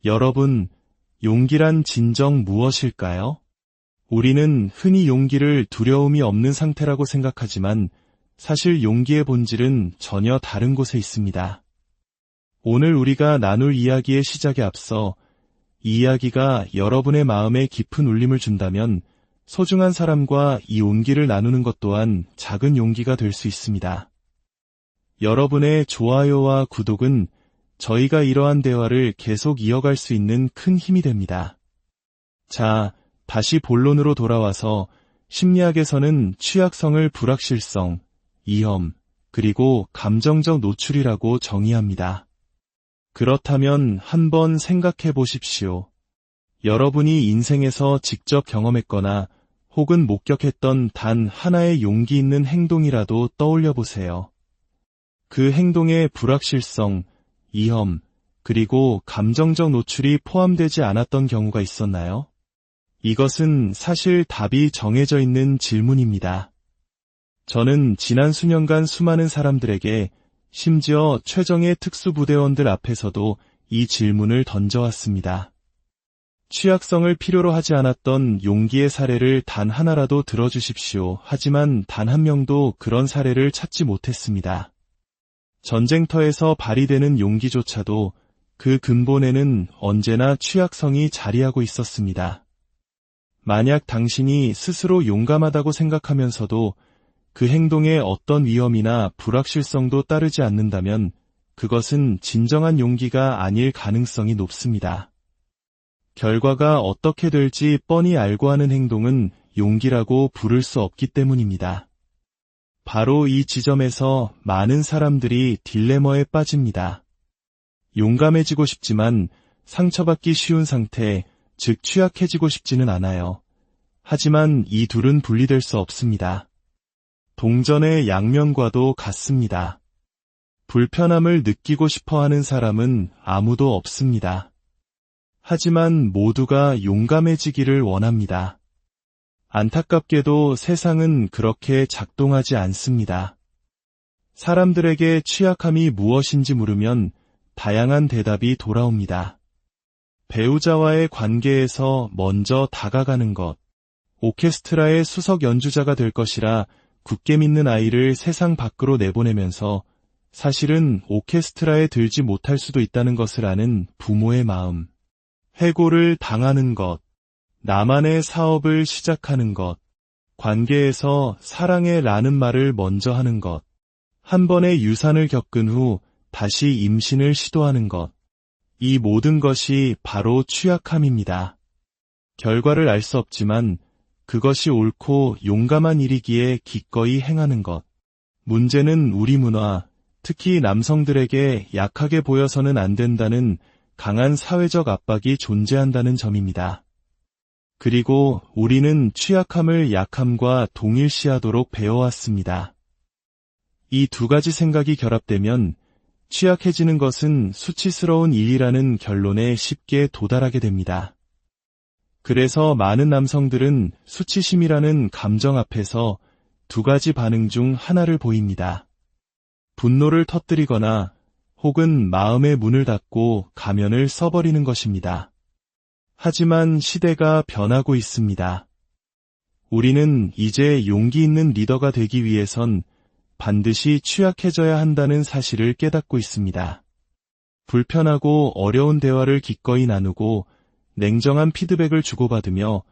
여러분, 용기란 진정 무엇일까요? 우리는 흔히 용기를 두려움이 없는 상태라고 생각하지만 사실 용기의 본질은 전혀 다른 곳에 있습니다. 오늘 우리가 나눌 이야기의 시작에 앞서 이 이야기가 여러분의 마음에 깊은 울림을 준다면 소중한 사람과 이 온기를 나누는 것 또한 작은 용기가 될 수 있습니다. 여러분의 좋아요와 구독은 저희가 이러한 대화를 계속 이어갈 수 있는 큰 힘이 됩니다. 자, 다시 본론으로 돌아와서 심리학에서는 취약성을 불확실성, 위험, 그리고 감정적 노출이라고 정의합니다. 그렇다면 한번 생각해 보십시오. 여러분이 인생에서 직접 경험했거나 혹은 목격했던 단 하나의 용기 있는 행동이라도 떠올려 보세요. 그 행동에 불확실성, 위험, 그리고 감정적 노출이 포함되지 않았던 경우가 있었나요? 이것은 사실 답이 정해져 있는 질문입니다. 저는 지난 수년간 수많은 사람들에게 심지어 최정예 특수부대원들 앞에서도 이 질문을 던져왔습니다. 취약성을 필요로 하지 않았던 용기의 사례를 단 하나라도 들어주십시오. 하지만 단 한 명도 그런 사례를 찾지 못했습니다. 전쟁터에서 발휘되는 용기조차도 그 근본에는 언제나 취약성이 자리하고 있었습니다. 만약 당신이 스스로 용감하다고 생각하면서도 그 행동에 어떤 위험이나 불확실성도 따르지 않는다면 그것은 진정한 용기가 아닐 가능성이 높습니다. 결과가 어떻게 될지 뻔히 알고 하는 행동은 용기라고 부를 수 없기 때문입니다. 바로 이 지점에서 많은 사람들이 딜레마에 빠집니다. 용감해지고 싶지만 상처받기 쉬운 상태, 즉 취약해지고 싶지는 않아요. 하지만 이 둘은 분리될 수 없습니다. 동전의 양면과도 같습니다. 불편함을 느끼고 싶어하는 사람은 아무도 없습니다. 하지만 모두가 용감해지기를 원합니다. 안타깝게도 세상은 그렇게 작동하지 않습니다. 사람들에게 취약함이 무엇인지 물으면 다양한 대답이 돌아옵니다. 배우자와의 관계에서 먼저 다가가는 것, 오케스트라의 수석 연주자가 될 것이라 굳게 믿는 아이를 세상 밖으로 내보내면서 사실은 오케스트라에 들지 못할 수도 있다는 것을 아는 부모의 마음, 해고를 당하는 것, 나만의 사업을 시작하는 것, 관계에서 사랑해라는 말을 먼저 하는 것, 한 번의 유산을 겪은 후 다시 임신을 시도하는 것, 이 모든 것이 바로 취약함입니다. 결과를 알 수 없지만 그것이 옳고 용감한 일이기에 기꺼이 행하는 것. 문제는 우리 문화, 특히 남성들에게 약하게 보여서는 안 된다는 강한 사회적 압박이 존재한다는 점입니다. 그리고 우리는 취약함을 약함과 동일시하도록 배워왔습니다. 이 두 가지 생각이 결합되면 취약해지는 것은 수치스러운 일이라는 결론에 쉽게 도달하게 됩니다. 그래서 많은 남성들은 수치심이라는 감정 앞에서 두 가지 반응 중 하나를 보입니다. 분노를 터뜨리거나 혹은 마음의 문을 닫고 가면을 써버리는 것입니다. 하지만 시대가 변하고 있습니다. 우리는 이제 용기 있는 리더가 되기 위해선 반드시 취약해져야 한다는 사실을 깨닫고 있습니다. 불편하고 어려운 대화를 기꺼이 나누고 냉정한 피드백을 주고받으며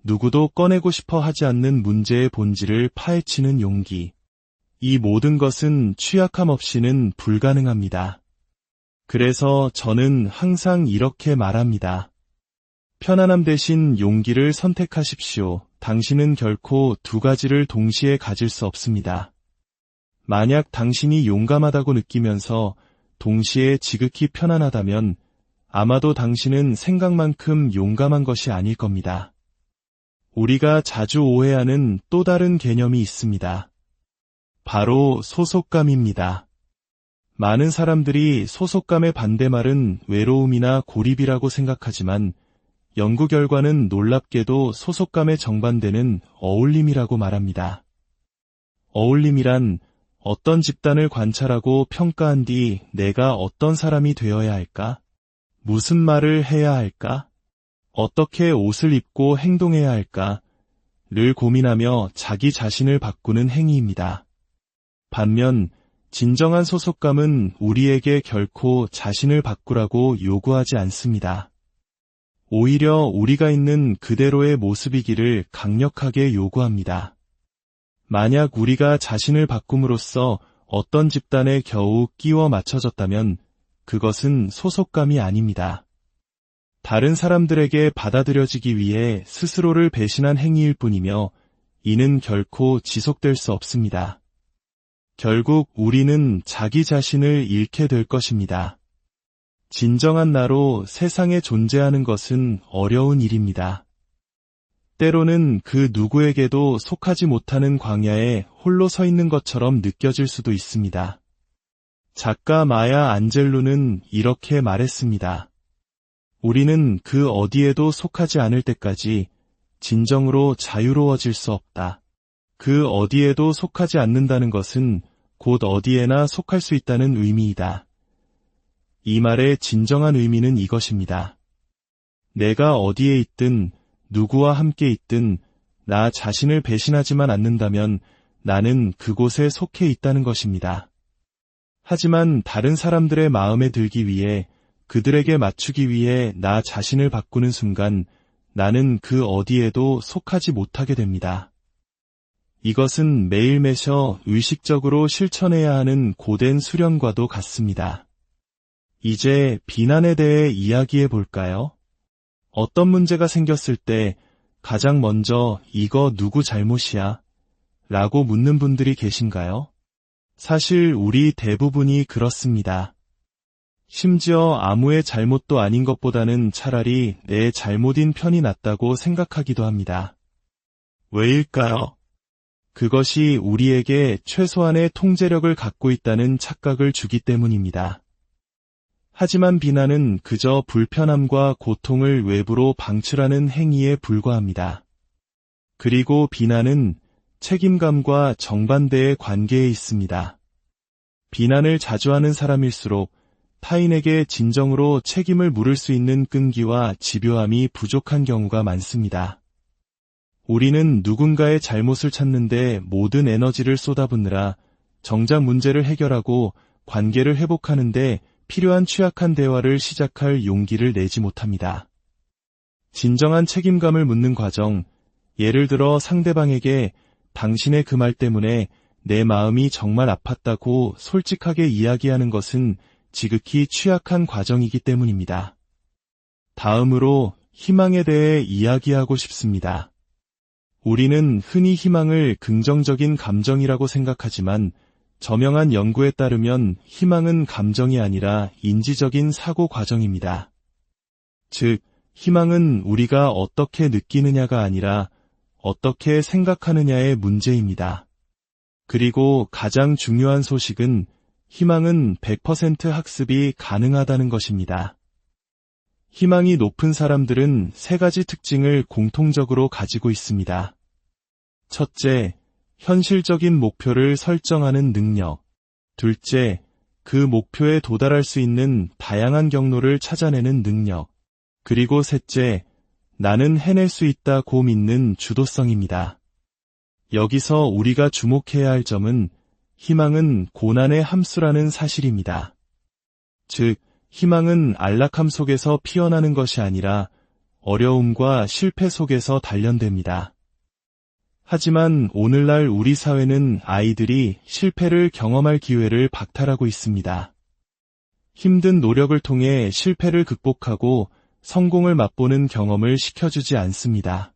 누구도 꺼내고 싶어 하지 않는 문제의 본질을 파헤치는 용기. 이 모든 것은 취약함 없이는 불가능합니다. 그래서 저는 항상 이렇게 말합니다. 편안함 대신 용기를 선택하십시오. 당신은 결코 두 가지를 동시에 가질 수 없습니다. 만약 당신이 용감하다고 느끼면서 동시에 지극히 편안하다면 아마도 당신은 생각만큼 용감한 것이 아닐 겁니다. 우리가 자주 오해하는 또 다른 개념이 있습니다. 바로 소속감입니다. 많은 사람들이 소속감의 반대말은 외로움이나 고립이라고 생각하지만 연구 결과는 놀랍게도 소속감의 정반대는 어울림이라고 말합니다. 어울림이란 어떤 집단을 관찰하고 평가한 뒤 내가 어떤 사람이 되어야 할까? 무슨 말을 해야 할까? 어떻게 옷을 입고 행동해야 할까? 를 고민하며 자기 자신을 바꾸는 행위입니다. 반면 진정한 소속감은 우리에게 결코 자신을 바꾸라고 요구하지 않습니다. 오히려 우리가 있는 그대로의 모습이기를 강력하게 요구합니다. 만약 우리가 자신을 바꿈으로써 어떤 집단에 겨우 끼워 맞춰졌다면 그것은 소속감이 아닙니다. 다른 사람들에게 받아들여지기 위해 스스로를 배신한 행위일 뿐이며 이는 결코 지속될 수 없습니다. 결국 우리는 자기 자신을 잃게 될 것입니다. 진정한 나로 세상에 존재하는 것은 어려운 일입니다. 때로는 그 누구에게도 속하지 못하는 광야에 홀로 서 있는 것처럼 느껴질 수도 있습니다. 작가 마야 안젤루는 이렇게 말했습니다. 우리는 그 어디에도 속하지 않을 때까지 진정으로 자유로워질 수 없다. 그 어디에도 속하지 않는다는 것은 곧 어디에나 속할 수 있다는 의미이다. 이 말의 진정한 의미는 이것입니다. 내가 어디에 있든 누구와 함께 있든 나 자신을 배신하지만 않는다면 나는 그곳에 속해 있다는 것입니다. 하지만 다른 사람들의 마음에 들기 위해 그들에게 맞추기 위해 나 자신을 바꾸는 순간 나는 그 어디에도 속하지 못하게 됩니다. 이것은 매일 매셔 의식적으로 실천해야 하는 고된 수련과도 같습니다. 이제 비난에 대해 이야기해 볼까요? 어떤 문제가 생겼을 때 가장 먼저 이거 누구 잘못이야? 라고 묻는 분들이 계신가요? 사실 우리 대부분이 그렇습니다. 심지어 아무의 잘못도 아닌 것보다는 차라리 내 잘못인 편이 낫다고 생각하기도 합니다. 왜일까요? 그것이 우리에게 최소한의 통제력을 갖고 있다는 착각을 주기 때문입니다. 하지만 비난은 그저 불편함과 고통을 외부로 방출하는 행위에 불과합니다. 그리고 비난은 책임감과 정반대의 관계에 있습니다. 비난을 자주 하는 사람일수록 타인에게 진정으로 책임을 물을 수 있는 끈기와 집요함이 부족한 경우가 많습니다. 우리는 누군가의 잘못을 찾는데 모든 에너지를 쏟아붓느라 정작 문제를 해결하고 관계를 회복하는데 필요한 취약한 대화를 시작할 용기를 내지 못합니다. 진정한 책임감을 묻는 과정, 예를 들어 상대방에게 당신의 그 말 때문에 내 마음이 정말 아팠다고 솔직하게 이야기하는 것은 지극히 취약한 과정이기 때문입니다. 다음으로 희망에 대해 이야기하고 싶습니다. 우리는 흔히 희망을 긍정적인 감정이라고 생각하지만 저명한 연구에 따르면 희망은 감정이 아니라 인지적인 사고 과정입니다. 즉, 희망은 우리가 어떻게 느끼느냐가 아니라 어떻게 생각하느냐의 문제입니다. 그리고 가장 중요한 소식은 희망은 100% 학습이 가능하다는 것입니다. 희망이 높은 사람들은 세 가지 특징을 공통적으로 가지고 있습니다. 첫째, 현실적인 목표를 설정하는 능력. 둘째, 그 목표에 도달할 수 있는 다양한 경로를 찾아내는 능력. 그리고 셋째, 나는 해낼 수 있다고 믿는 주도성입니다. 여기서 우리가 주목해야 할 점은 희망은 고난의 함수라는 사실입니다. 즉, 희망은 안락함 속에서 피어나는 것이 아니라 어려움과 실패 속에서 단련됩니다. 하지만 오늘날 우리 사회는 아이들이 실패를 경험할 기회를 박탈하고 있습니다. 힘든 노력을 통해 실패를 극복하고 성공을 맛보는 경험을 시켜주지 않습니다.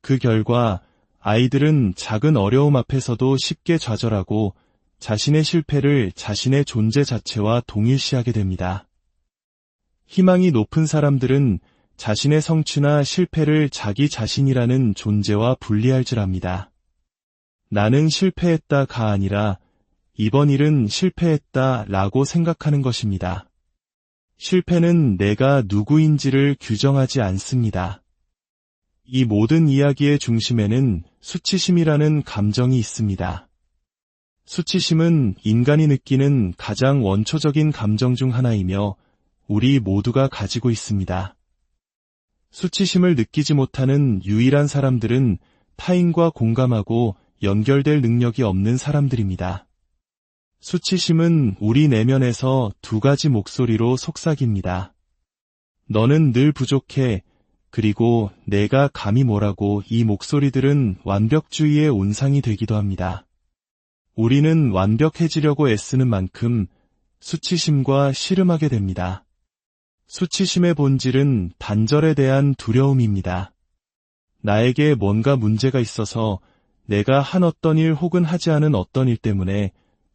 그 결과 아이들은 작은 어려움 앞에서도 쉽게 좌절하고 자신의 실패를 자신의 존재 자체와 동일시하게 됩니다. 희망이 높은 사람들은 자신의 성취나 실패를 자기 자신이라는 존재와 분리할 줄 압니다. 나는 실패했다가 아니라 이번 일은 실패했다 라고 생각하는 것입니다. 실패는 내가 누구인지를 규정하지 않습니다. 이 모든 이야기의 중심에는 수치심이라는 감정이 있습니다. 수치심은 인간이 느끼는 가장 원초적인 감정 중 하나이며 우리 모두가 가지고 있습니다. 수치심을 느끼지 못하는 유일한 사람들은 타인과 공감하고 연결될 능력이 없는 사람들입니다. 수치심은 우리 내면에서 두 가지 목소리로 속삭입니다. 너는 늘 부족해. 그리고 내가 감히 뭐라고. 이 목소리들은 완벽주의의 온상이 되기도 합니다. 우리는 완벽해지려고 애쓰는 만큼 수치심과 씨름하게 됩니다. 수치심의 본질은 단절에 대한 두려움입니다. 나에게 뭔가 문제가 있어서 내가 한 어떤 일 혹은 하지 않은 어떤 일 때문에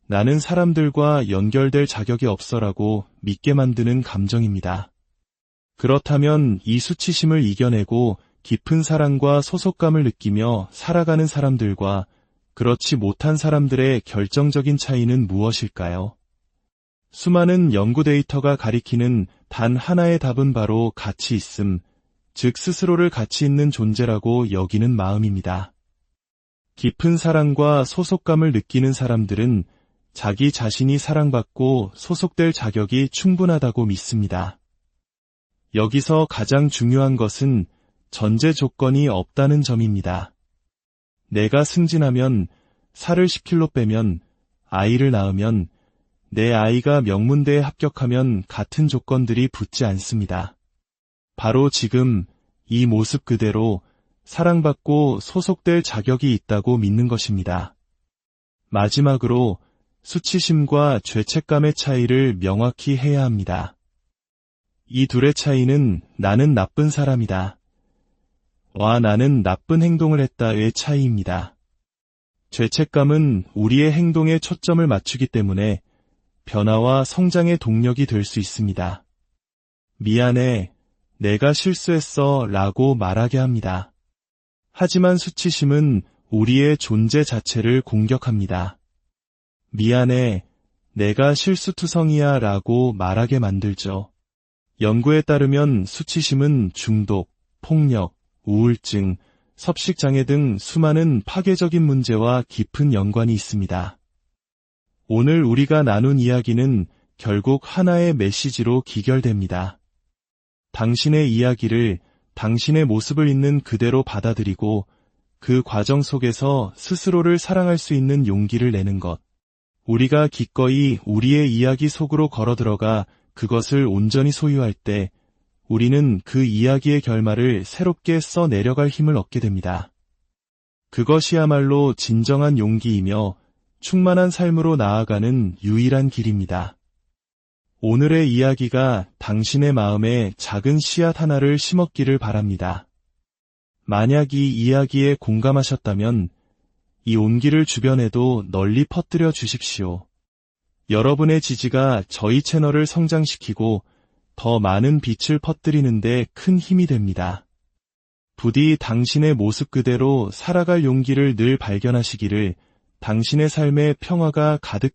나는 사람들과 연결될 자격이 없어라고 믿게 만드는 감정입니다. 그렇다면 이 수치심을 이겨내고 깊은 사랑과 소속감을 느끼며 살아가는 사람들과 그렇지 못한 사람들의 결정적인 차이는 무엇일까요? 수많은 연구 데이터가 가리키는 단 하나의 답은 바로 가치 있음, 즉 스스로를 가치 있는 존재라고 여기는 마음입니다. 깊은 사랑과 소속감을 느끼는 사람들은 자기 자신이 사랑받고 소속될 자격이 충분하다고 믿습니다. 여기서 가장 중요한 것은 전제 조건이 없다는 점입니다. 내가 승진하면, 살을 10kg 빼면, 아이를 낳으면, 내 아이가 명문대에 합격하면 같은 조건들이 붙지 않습니다. 바로 지금 이 모습 그대로 사랑받고 소속될 자격이 있다고 믿는 것입니다. 마지막으로 수치심과 죄책감의 차이를 명확히 해야 합니다. 이 둘의 차이는 나는 나쁜 사람이다. 와 나는 나쁜 행동을 했다의 차이입니다. 죄책감은 우리의 행동에 초점을 맞추기 때문에 변화와 성장의 동력이 될 수 있습니다. 미안해, 내가 실수했어 라고 말하게 합니다. 하지만 수치심은 우리의 존재 자체를 공격합니다. 미안해, 내가 실수투성이야 라고 말하게 만들죠. 연구에 따르면 수치심은 중독, 폭력, 우울증, 섭식장애 등 수많은 파괴적인 문제와 깊은 연관이 있습니다. 오늘 우리가 나눈 이야기는 결국 하나의 메시지로 기결됩니다. 당신의 이야기를, 당신의 모습을 있는 그대로 받아들이고 그 과정 속에서 스스로를 사랑할 수 있는 용기를 내는 것. 우리가 기꺼이 우리의 이야기 속으로 걸어들어가 그것을 온전히 소유할 때 우리는 그 이야기의 결말을 새롭게 써내려갈 힘을 얻게 됩니다. 그것이야말로 진정한 용기이며 충만한 삶으로 나아가는 유일한 길입니다. 오늘의 이야기가 당신의 마음에 작은 씨앗 하나를 심었기를 바랍니다. 만약 이 이야기에 공감하셨다면 이 온기를 주변에도 널리 퍼뜨려 주십시오. 여러분의 지지가 저희 채널을 성장시키고 더 많은 빛을 퍼뜨리는 데 큰 힘이 됩니다. 부디 당신의 모습 그대로 살아갈 용기를 늘 발견하시기를, 당신의 삶에 평화가 가득한